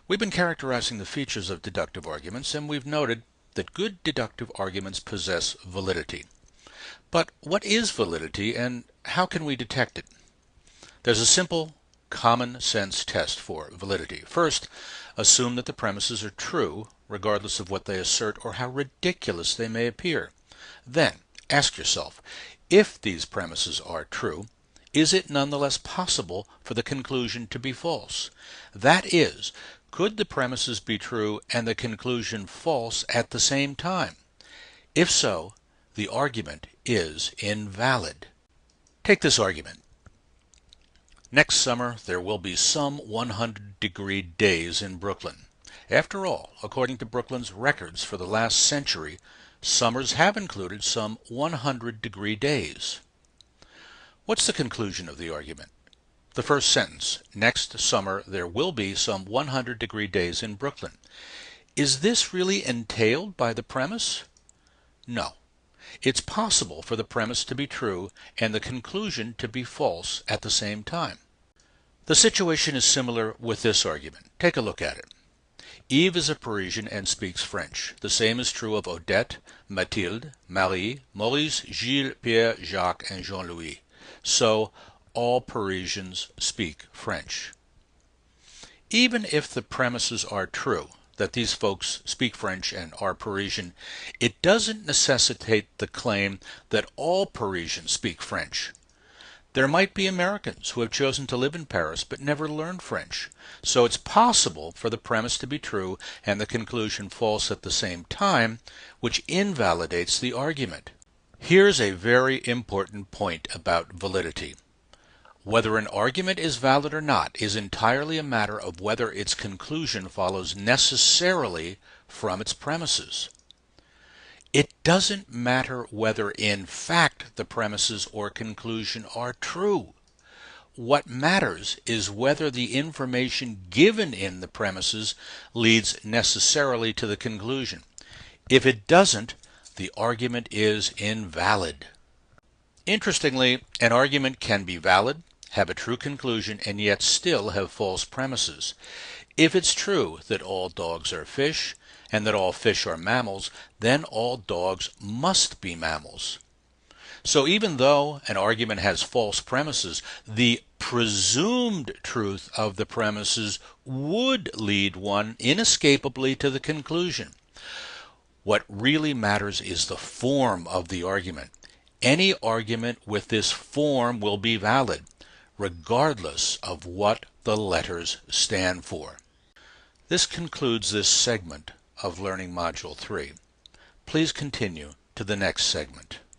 We've been characterizing the features of deductive arguments, and we've noted that good deductive arguments possess validity. But what is validity, and how can we detect it? There's a simple, common sense test for validity. First, assume that the premises are true, regardless of what they assert or how ridiculous they may appear. Then, ask yourself, if these premises are true, is it nonetheless possible for the conclusion to be false? That is, could the premises be true and the conclusion false at the same time? If so, the argument is invalid. Take this argument. Next summer there will be some 100-degree days in Brooklyn. After all, according to Brooklyn's records for the last century, summers have included some 100-degree days. What's the conclusion of the argument? The first sentence, next summer there will be some 100-degree days in Brooklyn. Is this really entailed by the premise? No. It's possible for the premise to be true and the conclusion to be false at the same time. The situation is similar with this argument. Take a look at it. Yves is a Parisian and speaks French. The same is true of Odette, Mathilde, Marie, Maurice, Gilles, Pierre, Jacques, and Jean-Louis. So, all Parisians speak French. Even if the premises are true, that these folks speak French and are Parisian, it doesn't necessitate the claim that all Parisians speak French. There might be Americans who have chosen to live in Paris but never learned French. So it's possible for the premise to be true and the conclusion false at the same time, which invalidates the argument. Here's a very important point about validity. Whether an argument is valid or not is entirely a matter of whether its conclusion follows necessarily from its premises. It doesn't matter whether in fact the premises or conclusion are true. What matters is whether the information given in the premises leads necessarily to the conclusion. If it doesn't, the argument is invalid. Interestingly, an argument can be valid, have a true conclusion, and yet still have false premises. If it's true that all dogs are fish, and that all fish are mammals, then all dogs must be mammals. So even though an argument has false premises, the presumed truth of the premises would lead one inescapably to the conclusion. What really matters is the form of the argument. Any argument with this form will be valid, regardless of what the letters stand for. This concludes this segment of Learning Module 3. Please continue to the next segment.